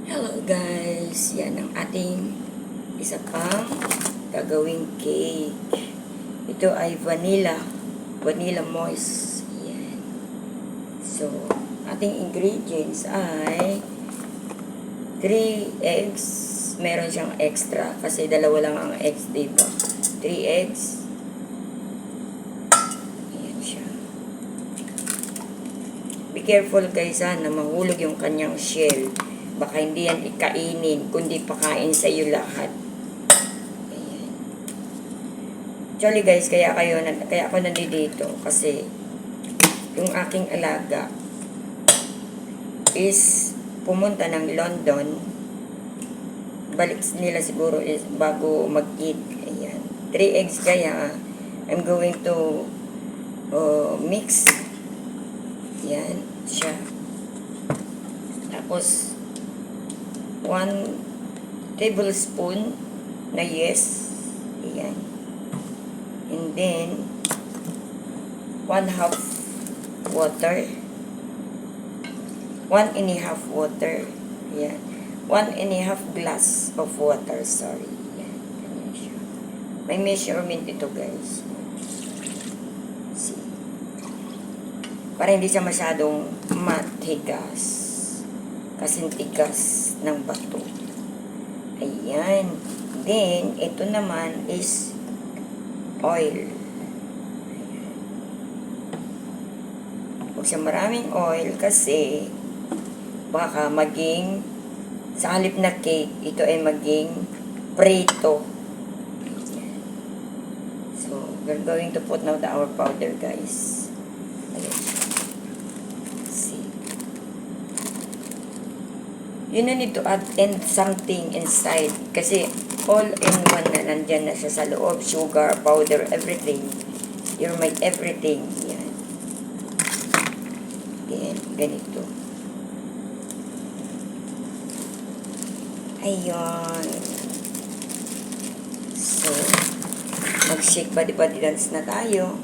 Hello guys, yan ang ating isa pang gagawing cake. Ito ay vanilla moist. Yan. So, ating ingredients ay 3 eggs. Meron siyang extra kasi dalawa lang ang eggs, diba? 3 eggs. Ayan siya. Be careful guys na mahulog yung kanyang shell. Baka hindi yan ikainin, kundi pakain sa iyo lahat. Ayan. Actually guys, kaya ako nandito kasi yung aking alaga is pumunta ng London. Balik nila siguro is bago mag-eat. Ayan. 3 eggs kaya I'm going to mix. Yan siya. Tapos 1 tablespoon na yes. Ayan. And then 1/2 water. 1.5 water. Ayan. 1.5 glass of water. Sorry. Ayan. Ganyan siya. May measurement ito guys. See. Para hindi siya masyadong matigas. Kasing tigas ng bato. Ayan. Then, ito naman is oil. Huwag siya maraming oil kasi baka maging sa halip na cake, ito ay maging prito. Ayan. So, we're going to put now our powder guys. Ayan. You need to add something inside. Kasi all in one na nandyan na siya sa loob. Sugar, powder, everything. You're my everything. Yan. Then, ganito. Ayun. So, mag-shake body dance na tayo.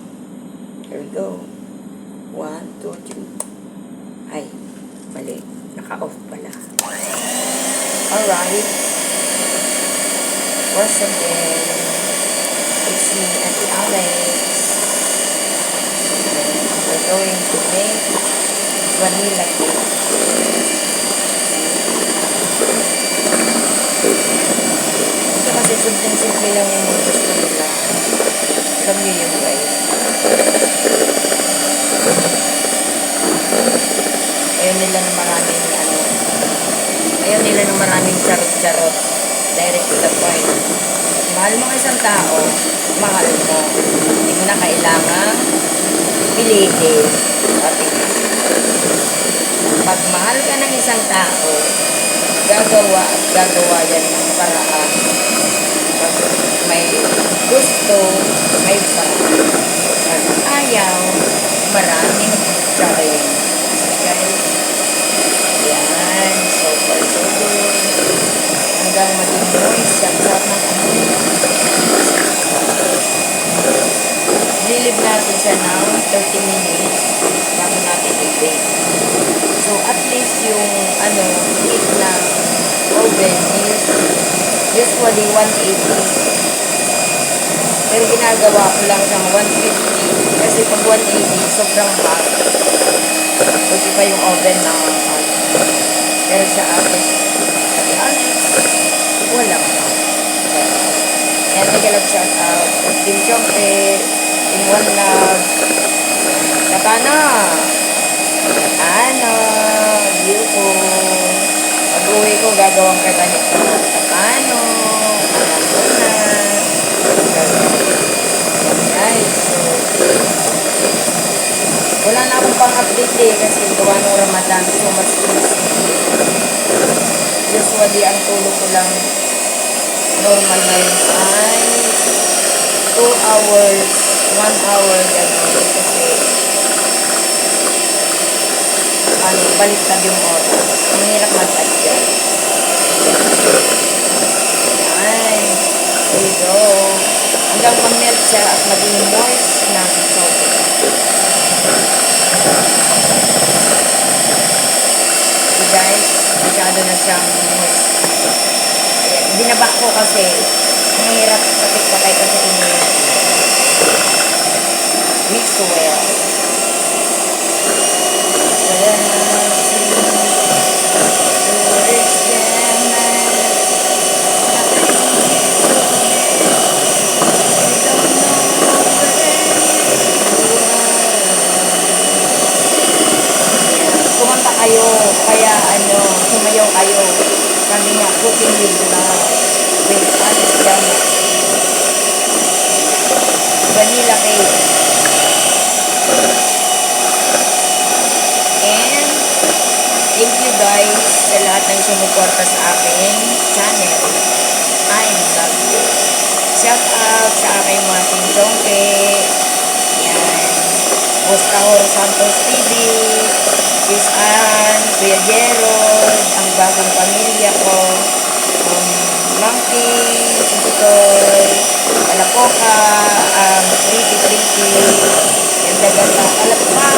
Here we go. 1, 2, 3. Ay, mali. Naka-off pala. Alright. Once again, it's me, Auntie Alex. We're going to make vanilla cake. Ito kasi simple lang yung mga gusto nila. Alam niyo yun guys. Ayaw nila na maraming charot-charot. Direct to the point. Mahal mo isang tao, mahal mo. Hindi mo na kailangan pilitin. Sabi nga. Pag mahal ka ng isang tao, gagawa yan ng paraan. Pag may gusto, may paraan. Pag ayaw, maraming charing. Okay? Yan. So far, so good. Hanggang maging moist. Sarap ng amoy. Lilib natin siya ng 30 minutes bago natin i-bake. So, at least yung heat ng oven is usually 180. Pero ginagawa ko lang siyang 150 kasi pag 180, sobrang hot. Pwede pa yung oven na hot. Pero sa atin, Ate Alex, walang hot. Kaya nagalag shout out. Team Chompe, Team One Love, Katana, Yuko. Pag-uwi ko, gagawang ka ganito. Katano, alam ko na. Guys, so, wala na akong pang-update kasi gawa ng Ramadan, so much busy. Usually, ang tulog ko lang normal na yun ay 2 hours, 1 hour, gano'n. Kasi, baliktad yung oras. Mahirap mag-adjust. Ayan. There you go. Hanggang mag-melt siya at maging moist na sopa. Okay guys. masyado na siyang ayan, binaba ko kasi mahirap patik-patay kasi ini mix well. Kumanta kayo, kaya ano, sumayaw kayo. Sabi nga, cooking with love, with Alice Jama. Vanilla cake. And, thank you guys sa lahat ng sumuporta sa aking channel. I love you. Shout out sa aking mga tingchongke. Yan. Gustavo Santos TV. Sis Ann, Kuya Gerald, ang bagong pamilya ko, Monkey, Sistoy, Alapoka, Pretty, ganda-ganda, Alapa,